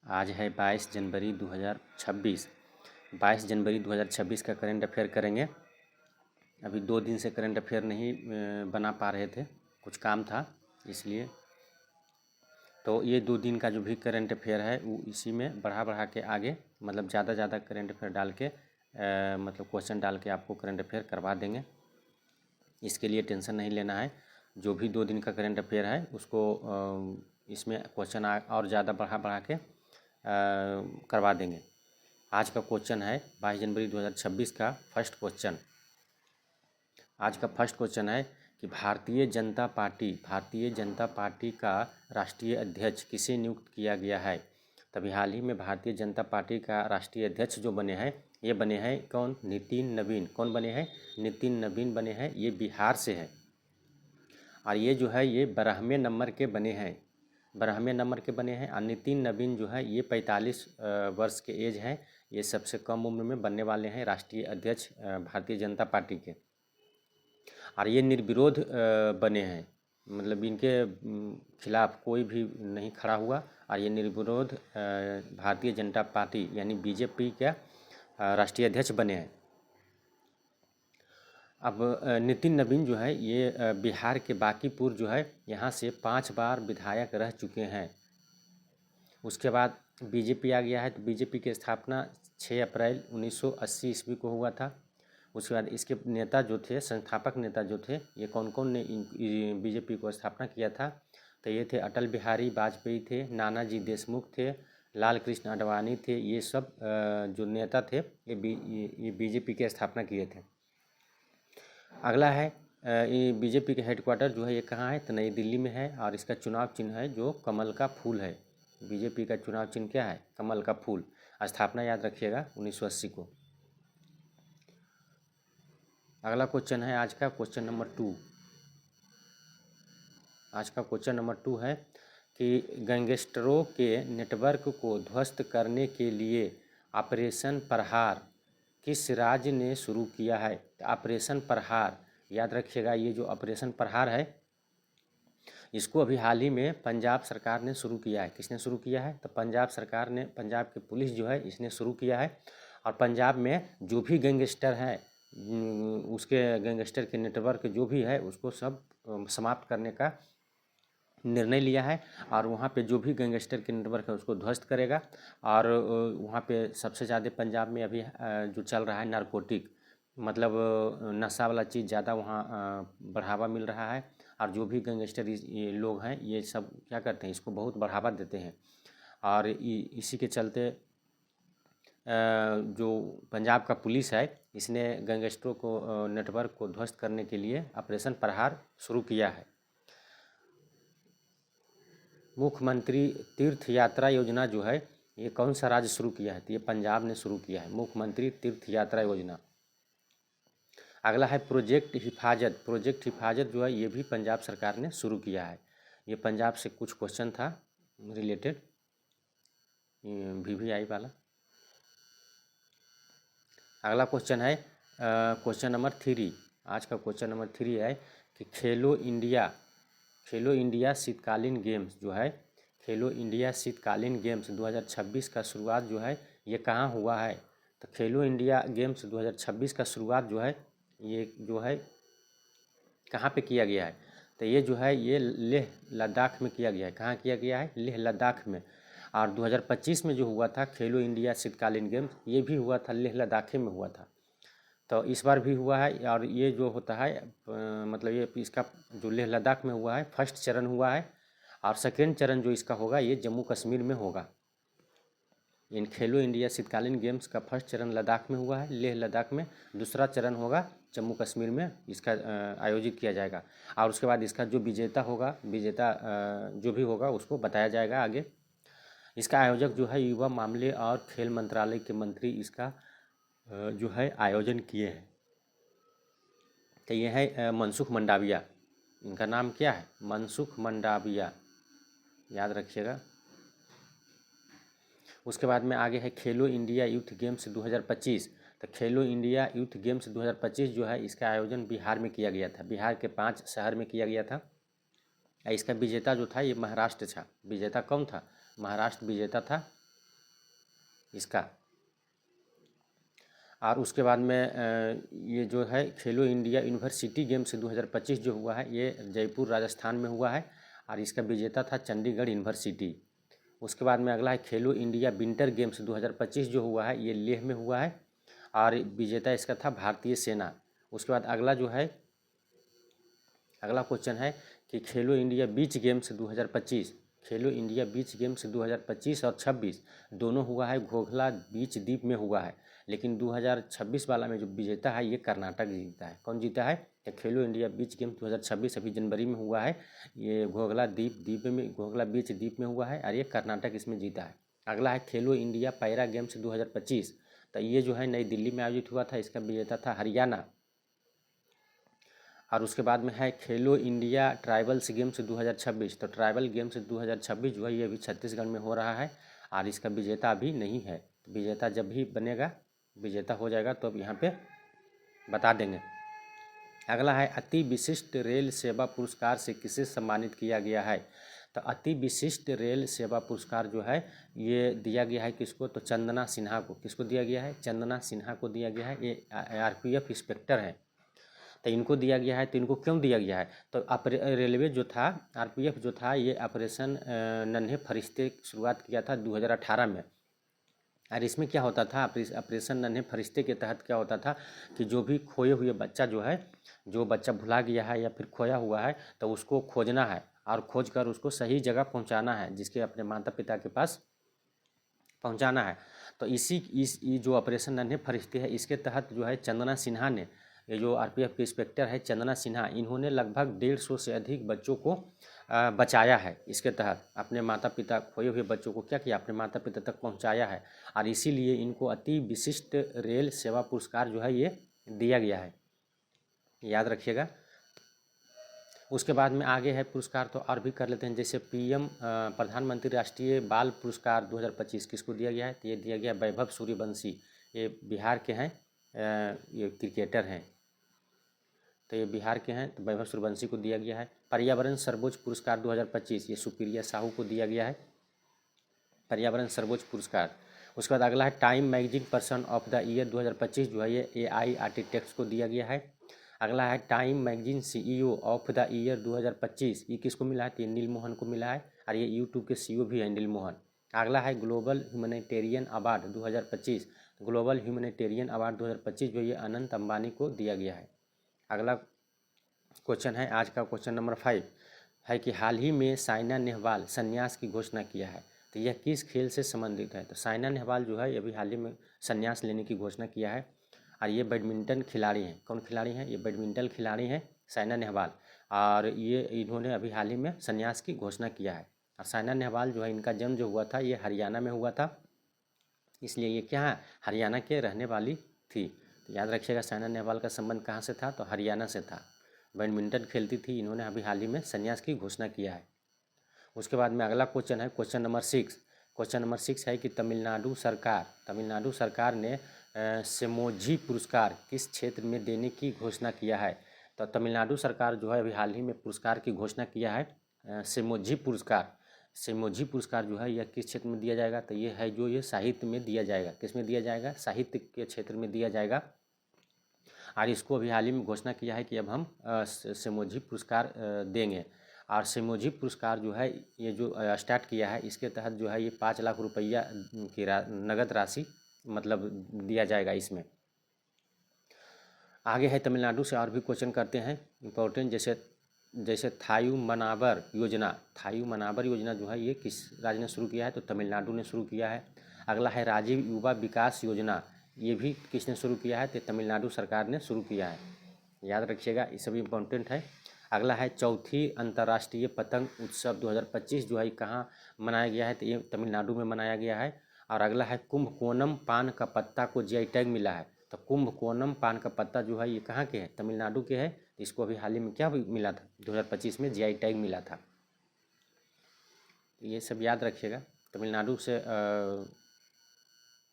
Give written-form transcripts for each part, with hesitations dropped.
आज है 22 जनवरी 2026। 22 जनवरी 2026 का करंट अफेयर करेंगे। अभी 2 दिन से करंट अफेयर नहीं बना पा रहे थे, कुछ काम था इसलिए। तो ये 2 दिन का जो भी करंट अफेयर है वो इसी में बढ़ा के आगे मतलब ज़्यादा करंट अफेयर डाल के मतलब क्वेश्चन डाल के आपको करंट अफेयर करवा देंगे। इसके लिए टेंशन नहीं लेना है। जो भी 2 दिन का करंट अफेयर है उसको इसमें क्वेश्चन और ज़्यादा बढ़ा के करवा देंगे। आज का क्वेश्चन है 22 जनवरी 2026 का फर्स्ट क्वेश्चन। आज का फर्स्ट क्वेश्चन है कि भारतीय जनता पार्टी का राष्ट्रीय अध्यक्ष किसे नियुक्त किया गया है। तभी हाल ही में भारतीय जनता पार्टी का राष्ट्रीय अध्यक्ष जो बने हैं ये बने हैं कौन? नितिन नवीन। कौन बने हैं? नितिन नवीन बने हैं। ये बिहार से है और ये जो है ये 12वें नंबर के बने हैं। 12वें नंबर के बने हैं और नितिन नवीन जो है ये 45 वर्ष के एज हैं। ये सबसे कम उम्र में बनने वाले हैं राष्ट्रीय अध्यक्ष भारतीय जनता पार्टी के। और ये निर्विरोध बने हैं, मतलब इनके खिलाफ कोई भी नहीं खड़ा हुआ और ये निर्विरोध भारतीय जनता पार्टी यानी बीजेपी का राष्ट्रीय अध्यक्ष बने हैं। अब नितिन नवीन जो है ये बिहार के बांकीपुर जो है यहाँ से 5 बार विधायक रह चुके हैं। उसके बाद बीजेपी आ गया है। तो बीजेपी की स्थापना 6 अप्रैल 1980 ईस्वी को हुआ था। उसके बाद इसके नेता जो थे, संस्थापक नेता जो थे, ये कौन कौन ने बीजेपी को स्थापना किया था? तो ये थे अटल बिहारी वाजपेयी थे, नानाजी देशमुख थे, लाल कृष्ण आडवाणी थे। ये सब जो नेता थे ये बीजेपी की स्थापना किए थे। अगला है ये बीजेपी के हेडक्वार्टर जो है ये कहाँ है? तो नई दिल्ली में है और इसका चुनाव चिन्ह है जो कमल का फूल है। बीजेपी का चुनाव चिन्ह क्या है? कमल का फूल। स्थापना याद रखिएगा 1980 को। अगला क्वेश्चन है आज का क्वेश्चन नंबर 2। आज का क्वेश्चन नंबर 2 है कि गैंगस्टरों के नेटवर्क को ध्वस्त करने के लिए ऑपरेशन प्रहार किस राज्य ने शुरू किया है? ऑपरेशन प्रहार याद रखिएगा। ये जो ऑपरेशन प्रहार है इसको अभी हाल ही में पंजाब सरकार ने शुरू किया है। किसने शुरू किया है? तो पंजाब सरकार ने, पंजाब की पुलिस जो है इसने शुरू किया है। और पंजाब में जो भी गैंगस्टर हैं उसके गैंगस्टर के नेटवर्क जो भी है उसको सब समाप्त करने का निर्णय लिया है। और वहाँ पे जो भी गैंगस्टर के नेटवर्क है उसको ध्वस्त करेगा। और वहाँ पे सबसे ज़्यादा पंजाब में अभी जो चल रहा है नारकोटिक, मतलब नशा वाला चीज़ ज़्यादा वहाँ बढ़ावा मिल रहा है। और जो भी गैंगस्टर ये लोग हैं ये सब क्या करते हैं, इसको बहुत बढ़ावा देते हैं। और इसी के चलते जो पंजाब का पुलिस है इसने गैंगस्टरों को नेटवर्क को ध्वस्त करने के लिए ऑपरेशन प्रहार शुरू किया है। मुख्यमंत्री तीर्थ यात्रा योजना जो है ये कौन सा राज्य शुरू किया है? तो ये पंजाब ने शुरू किया है, मुख्यमंत्री तीर्थ यात्रा योजना। अगला है प्रोजेक्ट हिफाजत। प्रोजेक्ट हिफाजत जो है ये भी पंजाब सरकार ने शुरू किया है। ये पंजाब से कुछ क्वेश्चन था रिलेटेड VVI वाला। अगला क्वेश्चन है क्वेश्चन नंबर 3। आज का क्वेश्चन नंबर 3 है कि खेलो इंडिया शीतकालीन गेम्स जो है, खेलो इंडिया शीतकालीन गेम्स 2026 का शुरुआत जो है ये कहाँ हुआ है? तो खेलो इंडिया गेम्स 2026 का शुरुआत जो है ये जो है कहाँ पे किया गया है? तो ये जो है ये लेह लद्दाख में किया गया है। कहाँ किया गया है? लेह लद्दाख में। और 2025 में जो हुआ था खेलो इंडिया शीतकालीन गेम्स ये भी हुआ था लेह लद्दाख में हुआ था। तो इस बार भी हुआ है। और ये जो होता है मतलब ये इसका जो लेह लद्दाख में हुआ है फर्स्ट चरण हुआ है। और सेकेंड चरण जो इसका होगा ये जम्मू कश्मीर में होगा। इन खेलो इंडिया शीतकालीन गेम्स का फर्स्ट चरण लद्दाख में हुआ है, लेह लद्दाख में। दूसरा चरण होगा जम्मू कश्मीर में, इसका आयोजित किया जाएगा। और उसके बाद इसका जो विजेता होगा, जो भी होगा उसको बताया जाएगा आगे। इसका आयोजक जो है युवा मामले और खेल मंत्रालय के मंत्री इसका जो है आयोजन किए हैं। तो ये है मनसुख मंडाविया। इनका नाम क्या है? मनसुख मंडाविया, याद रखिएगा। उसके बाद में आगे है खेलो इंडिया यूथ गेम्स 2025। तो खेलो इंडिया यूथ गेम्स 2025 जो है इसका आयोजन बिहार में किया गया था। बिहार के 5 शहर में किया गया था। इसका विजेता जो था ये महाराष्ट्र था। विजेता कौन था? महाराष्ट्र विजेता था। इसका। और उसके बाद में ये जो है खेलो इंडिया यूनिवर्सिटी गेम्स 2025 जो हुआ है ये जयपुर राजस्थान में हुआ है और इसका विजेता था चंडीगढ़ यूनिवर्सिटी। उसके बाद में अगला है खेलो इंडिया विंटर गेम्स 2025 जो हुआ है ये लेह में हुआ है और विजेता इसका था भारतीय सेना। उसके बाद अगला जो है अगला क्वेश्चन है कि खेलो इंडिया बीच गेम्स 2025, खेलो इंडिया बीच गेम्स 2025 और 26 दोनों हुआ है घोघला बीच द्वीप में हुआ है, लेकिन 2026 वाला में जो विजेता है ये कर्नाटक जीता है। कौन जीता है? तो खेलो इंडिया बीच गेम्स 2026 अभी जनवरी में हुआ है, ये घोघला द्वीप में घोघला बीच द्वीप में हुआ है और ये कर्नाटक इसमें जीता है। अगला है खेलो इंडिया पैरा गेम्स 2025, तो ये जो है नई दिल्ली में आयोजित हुआ था, इसका विजेता था हरियाणा। और उसके बाद में है खेलो इंडिया ट्राइबल्स गेम्स 2026, तो ट्राइबल गेम्स 2026 जो है ये अभी छत्तीसगढ़ में हो रहा है और इसका विजेता अभी नहीं है। विजेता जब भी बनेगा, विजेता हो जाएगा तो अब यहाँ पे बता देंगे। अगला है अति विशिष्ट रेल सेवा पुरस्कार से किसे सम्मानित किया गया है? तो अति विशिष्ट रेल सेवा पुरस्कार जो है ये दिया गया है किसको? तो चंदना सिन्हा को। किसको दिया गया है? चंदना सिन्हा को दिया गया है। ये आरपीएफ इंस्पेक्टर हैं, तो इनको दिया गया है। तो इनको क्यों दिया गया है? तो रेलवे जो था, आरपीएफ जो था, ये ऑपरेशन नन्हे फरिश्ते की शुरुआत किया था 2018 में। और इसमें क्या होता था, ऑपरेशन नन्हे फरिश्ते के तहत क्या होता था कि जो भी खोए हुए बच्चा जो है, जो बच्चा भुला गया है या फिर खोया हुआ है, तो उसको खोजना है और खोज कर उसको सही जगह पहुंचाना है, जिसके अपने माता पिता के पास पहुंचाना है। तो इस जो ऑपरेशन नन्हे फरिश्ते है, इसके तहत जो है चंदना सिन्हा ने, ये जो आरपीएफ के इंस्पेक्टर है चंदना सिन्हा, इन्होंने लगभग 150 से अधिक बच्चों को बचाया है। इसके तहत अपने माता पिता खोए हुए बच्चों को क्या किया? अपने माता पिता तक पहुंचाया है और इसीलिए इनको अति विशिष्ट रेल सेवा पुरस्कार जो है ये दिया गया है, याद रखिएगा। उसके बाद में आगे है पुरस्कार, तो और भी कर लेते हैं। जैसे पीएम प्रधानमंत्री राष्ट्रीय बाल पुरस्कार 2025 किसको दिया गया है? तो ये दिया गया वैभव सूर्यवंशी, ये बिहार के हैं, ये क्रिकेटर हैं, तो ये बिहार के हैं, तो वैभव सूर्यवंशी को दिया गया है। पर्यावरण सर्वोच्च पुरस्कार 2025 ये सुप्रिया साहू को दिया गया है, पर्यावरण सर्वोच्च पुरस्कार। उसके बाद अगला है time magazine person of the year 2025 जो है ये एआई आर्किटेक्ट्स को दिया गया है। अगला है time magazine CEO of the year 2025, ये किसको मिला है? तो ये नीलमोहन को मिला है और ये यूट्यूब के सीईओ भी है नीलमोहन। अगला है global humanitarian award 2025, global humanitarian award 2025 जो ये अनंत अंबानी को दिया गया है। अगला क्वेश्चन है आज का क्वेश्चन नंबर 5 है कि हाल ही में साइना नेहवाल संन्यास की घोषणा किया है, तो यह किस खेल से संबंधित है? तो साइना नेहवाल जो है अभी हाल ही में संन्यास लेने की घोषणा किया है और ये बैडमिंटन खिलाड़ी हैं। कौन खिलाड़ी हैं? ये बैडमिंटन खिलाड़ी हैं साइना नेहवाल, और ये इन्होंने अभी हाल ही में संन्यास की घोषणा किया है। और साइना नेहवाल जो है, इनका जन्म जो हुआ था ये हरियाणा में हुआ था, इसलिए ये क्या है? हरियाणा के रहने वाली थी। तो याद रखिएगा साइना नेहवाल का संबंध कहाँ से था? तो हरियाणा से था। बैडमिंटन खेलती थी, इन्होंने अभी हाल ही में संन्यास की घोषणा किया है। उसके बाद में अगला क्वेश्चन है क्वेश्चन नंबर 6। क्वेश्चन नंबर 6 है कि तमिलनाडु सरकार ने सेमोजी पुरस्कार किस क्षेत्र में देने की घोषणा किया है? तो तमिलनाडु सरकार जो है अभी हाल ही में पुरस्कार की घोषणा किया है, सेमोजी पुरस्कार। सेमोजी पुरस्कार जो है यह किस क्षेत्र में दिया जाएगा? तो ये है जो ये साहित्य में दिया जाएगा। किस में दिया जाएगा? साहित्य के क्षेत्र में दिया जाएगा। और इसको अभी हाल ही में घोषणा किया है कि अब हम सेमोजी पुरस्कार देंगे। और सेमोजी पुरस्कार जो है ये जो स्टार्ट किया है, इसके तहत जो है ये 5 लाख रुपया की नगद राशि मतलब दिया जाएगा इसमें। आगे है तमिलनाडु से और भी क्वेश्चन करते हैं इम्पोर्टेंट, जैसे थायू मनावर योजना जो है ये किस राज्य ने शुरू किया है? तो तमिलनाडु ने शुरू किया है। अगला है राजीव युवा विकास योजना, ये भी किसने शुरू किया है? तो तमिलनाडु सरकार ने शुरू किया है, याद रखिएगा, ये सभी इम्पोर्टेंट है। अगला है चौथी अंतर्राष्ट्रीय पतंग उत्सव 2025 जो है कहाँ मनाया गया है? तो ये तमिलनाडु में मनाया गया है। और अगला है कुंभकोनम पान का पत्ता को जीआई टैग मिला है, तो कुंभकोनम पान का पत्ता जो है ये कहाँ के है? तमिलनाडु के है। इसको अभी हाल ही में क्या मिला था? 2025 में जीआई टैग मिला था। ये सब याद रखिएगा, तमिलनाडु से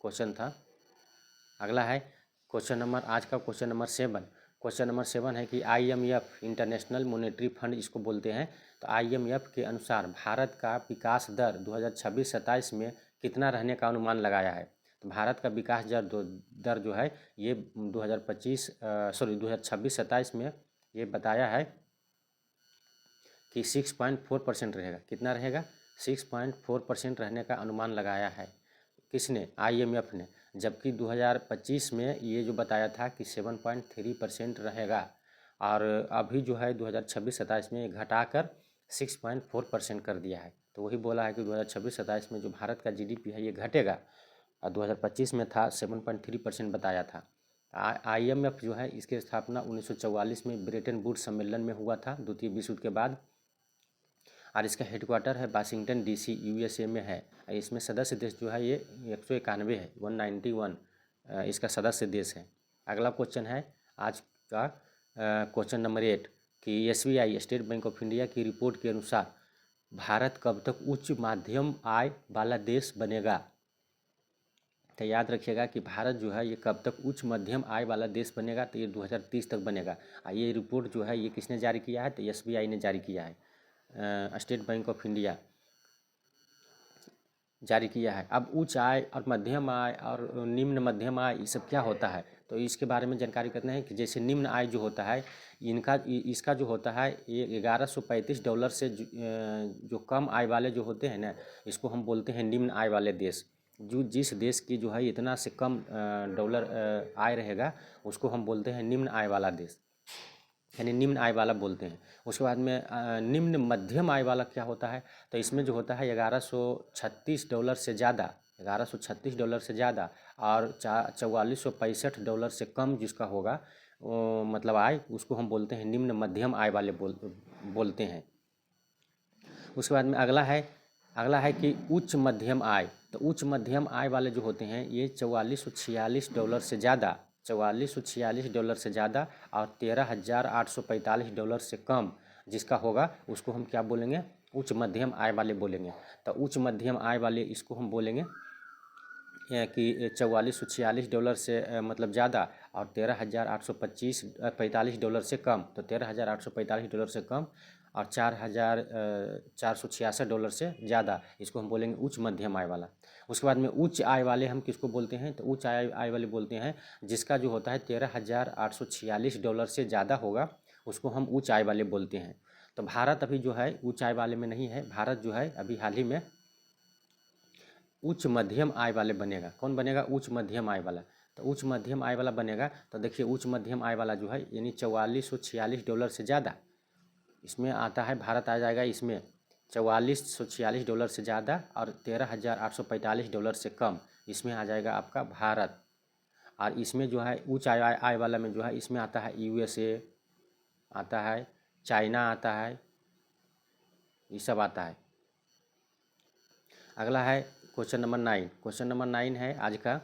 क्वेश्चन था। अगला है आज का क्वेश्चन नंबर 7। क्वेश्चन नंबर 7 है कि IMF इंटरनेशनल मॉनेटरी फंड इसको बोलते हैं, तो IMF के अनुसार भारत का विकास दर 2026-27 में कितना रहने का अनुमान लगाया है? तो भारत का विकास दर जो है ये 2026-27 में ये बताया है कि 6.4% रहेगा। कितना रहेगा? 6.4% रहने का अनुमान लगाया है। किसने? IMF ने। जबकि 2025 में ये जो बताया था कि 7.3% रहेगा, और अभी जो है 2026-27 में घटाकर 6.4% कर दिया है। तो वही बोला है कि 2026-27 में जो भारत का GDP है ये घटेगा, और 2025 में था 7.3% बताया था। IMF जो है इसकी स्थापना 1944 में ब्रेटन वुड्स सम्मेलन में हुआ था, द्वितीय विश्व युद्ध के बाद, और इसका हेडक्वार्टर है वाशिंगटन DC USA में है। इसमें सदस्य देश जो है ये 191 है, 191 इसका सदस्य देश है। अगला क्वेश्चन है आज का क्वेश्चन नंबर 8 कि SBI state bank of India की रिपोर्ट के अनुसार भारत कब तक उच्च मध्यम आय वाला देश बनेगा? तो याद रखिएगा कि भारत जो है ये कब तक उच्च मध्यम आय वाला देश बनेगा, तो ये 2030 तक बनेगा। ये रिपोर्ट जो है ये किसने जारी किया है? तो SBI ने जारी किया है, स्टेट बैंक ऑफ इंडिया जारी किया है। अब उच्च आय और मध्यम आय और निम्न मध्यम आय ये सब क्या होता है, तो इसके बारे में जानकारी करना है कि जैसे निम्न आय जो होता है इसका जो होता है ये $1135 से जो कम आय वाले जो होते हैं ना, इसको हम बोलते हैं निम्न आय वाले देश। जो जिस देश की जो है इतना से कम डॉलर आय रहेगा उसको हम बोलते हैं निम्न आय वाला देश, यानी निम्न आय वाला बोलते हैं। उसके बाद में निम्न मध्यम आय वाला क्या होता है, तो इसमें जो होता है $1136 से ज़्यादा, $1136 से ज़्यादा और $4465 से कम जिसका होगा मतलब आय, उसको हम बोलते हैं निम्न मध्यम आय वाले बोलते हैं। उसके बाद में अगला है कि उच्च मध्यम आय। तो उच्च मध्यम आय वाले जो होते हैं ये $4446 से ज़्यादा, $4446 से ज़्यादा और $13,845 से कम जिसका होगा उसको हम क्या बोलेंगे? उच्च मध्यम आय वाले बोलेंगे। तो उच्च मध्यम आय वाले इसको हम बोलेंगे कि $4446 से मतलब ज़्यादा और $13,845 से कम, तो $13,845 से कम और $4,466 से ज़्यादा, इसको हम बोलेंगे उच्च मध्यम आय वाला। उसके बाद में उच्च आय वाले हम किसको बोलते हैं? तो उच्च आय वाले बोलते हैं जिसका जो होता है $13,846 से ज़्यादा होगा, उसको हम उच्च आय वाले बोलते हैं। तो भारत अभी जो है उच्च आय वाले में नहीं है, भारत जो है अभी हाल ही में उच्च मध्यम आय वाले बनेगा। कौन बनेगा? उच्च मध्यम आय वाला। तो उच्च मध्यम आय वाला बनेगा। तो देखिए उच्च मध्यम आय वाला जो है यानी $4446 से ज़्यादा, इसमें आता है भारत आ जाएगा इसमें $4446 से ज़्यादा और $13,845 से कम, इसमें आ जाएगा आपका भारत। और इसमें जो है उच्च आय वाला में जो है इसमें आता है USA आता है, चाइना आता है, ये सब आता है। अगला है क्वेश्चन नंबर 9। क्वेश्चन नंबर 9 है आज का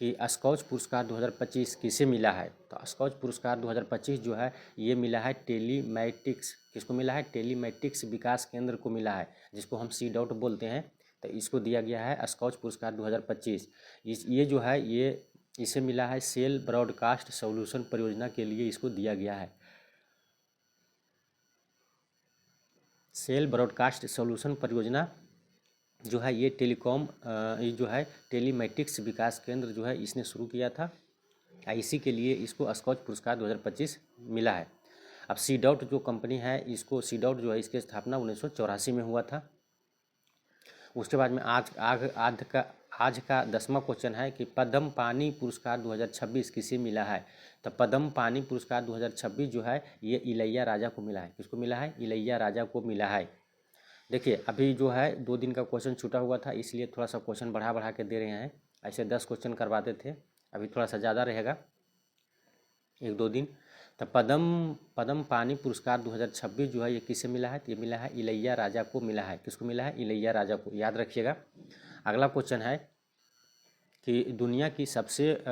कि स्कॉच पुरस्कार 2025 किसे मिला है? तो स्कॉच पुरस्कार 2025 जो है ये मिला है टेलीमैटिक्स। किसको मिला है? टेलीमैटिक्स विकास केंद्र को मिला है, जिसको हम CDOT बोलते हैं। तो इसको दिया गया है स्कॉच पुरस्कार 2025। ये जो है ये इसे मिला है सेल ब्रॉडकास्ट सॉल्यूशन परियोजना के लिए इसको दिया गया है। सेल ब्रॉडकास्ट सॉल्यूशन परियोजना जो है ये ये जो है टेलीमैटिक्स विकास केंद्र जो है इसने शुरू किया था, इसी के लिए इसको स्कॉच पुरस्कार 2025 मिला है। अब CDOT जो कंपनी है इसको CDOT जो है इसकी स्थापना 1984 में हुआ था। उसके बाद में आज का 10वां क्वेश्चन है कि पद्म पानी पुरस्कार 2026 किसे मिला है? तो पद्म पानी पुरस्कार 2026 जो है ये इलैया राजा को मिला है। किसको मिला है? इलैया राजा को मिला है। देखिए अभी जो है 2 दिन का क्वेश्चन छूटा हुआ था, इसलिए थोड़ा सा क्वेश्चन बढ़ा के दे रहे हैं। ऐसे 10 क्वेश्चन करवाते थे, अभी थोड़ा सा ज़्यादा रहेगा 1-2 दिन। तो पद्म पानी पुरस्कार 2026 जो है ये किसे मिला है? तो ये मिला है इलैया राजा को मिला है। किसको मिला है? इलैया राजा को, याद रखिएगा। अगला क्वेश्चन है कि दुनिया की सबसे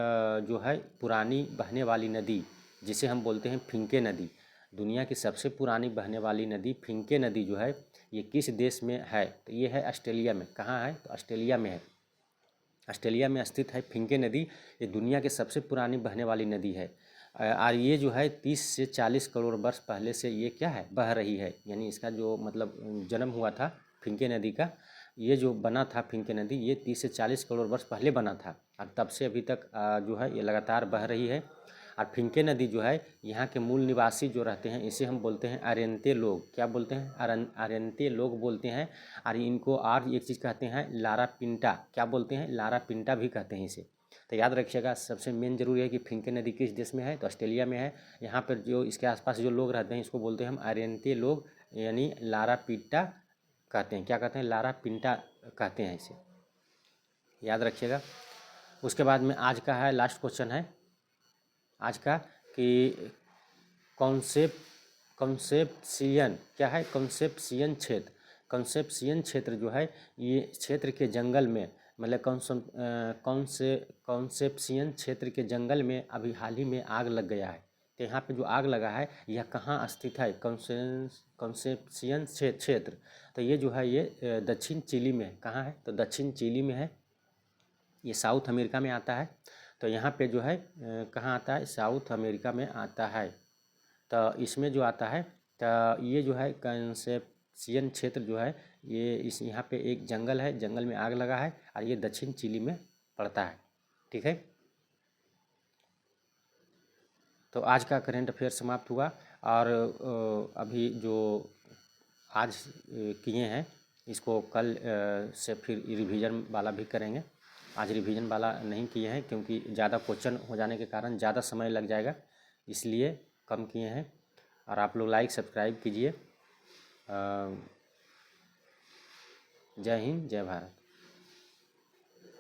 जो है पुरानी बहने वाली नदी जिसे हम बोलते हैं फिंके नदी, दुनिया की सबसे पुरानी बहने वाली नदी फिंके नदी जो है ये किस देश में है? तो ये है ऑस्ट्रेलिया में। कहाँ है? तो ऑस्ट्रेलिया में है। ऑस्ट्रेलिया में स्थित है फिंके नदी। ये दुनिया की सबसे पुरानी बहने वाली नदी है और ये जो है 30 से 40 करोड़ वर्ष पहले से ये क्या है? बह रही है। यानी इसका जो मतलब जन्म हुआ था फिंके नदी का ये जो बना था फिंके नदी, ये 30 से 40 करोड़ वर्ष पहले बना था और तब से अभी तक जो है ये लगातार बह रही है। और फिंके नदी जो है, यहाँ के मूल निवासी जो रहते हैं, इसे हम बोलते हैं अरेंते लोग। क्या बोलते हैं? अरेंते लोग बोलते हैं। और इनको और एक चीज़ कहते हैं, लारा पिंटा। क्या बोलते हैं? लारा पिंटा भी कहते हैं इसे। तो याद रखिएगा, सबसे मेन जरूरी है कि फिंके नदी किस देश में है, तो ऑस्ट्रेलिया में है। यहाँ पर जो इसके आसपास जो लोग रहते हैं, इसको बोलते हैं हम अरेंते लोग, यानी लारा पिंटा कहते हैं। क्या कहते हैं? लारा पिंटा कहते हैं इसे, याद रखिएगा। उसके बाद में आज का है, लास्ट क्वेश्चन है आज का कि कॉन्सेप्सियन क्या है? कॉन्सेप्सियन क्षेत्र। कॉन्सेप्सियन क्षेत्र जो है, ये क्षेत्र के जंगल में, मतलब कॉन्सेप्सियन क्षेत्र के जंगल में अभी हाल ही में आग लग गया है। तो यहाँ पे जो आग लगा है, यह कहाँ स्थित है? कॉन्सेप्सियन क्षेत्र। तो ये जो है, ये दक्षिण चिली में है। कहाँ है? तो दक्षिण चिली में है। ये साउथ अमेरिका में आता है। तो यहाँ पे जो है कहाँ आता है? साउथ अमेरिका में आता है। तो इसमें जो आता है, तो ये जो है कॉन्सेप्सियन क्षेत्र जो है, ये यहाँ पे एक जंगल है, जंगल में आग लगा है और ये दक्षिण चिली में पड़ता है। ठीक है, तो आज का करंट अफेयर समाप्त हुआ। और अभी जो आज किए हैं, इसको कल से फिर रिवीजन वाला भी करेंगे। आज रिवीजन वाला नहीं किए हैं क्योंकि ज़्यादा क्वेश्चन हो जाने के कारण ज़्यादा समय लग जाएगा, इसलिए कम किए हैं। और आप लोग लाइक सब्सक्राइब कीजिए। जय हिंद, जय भारत।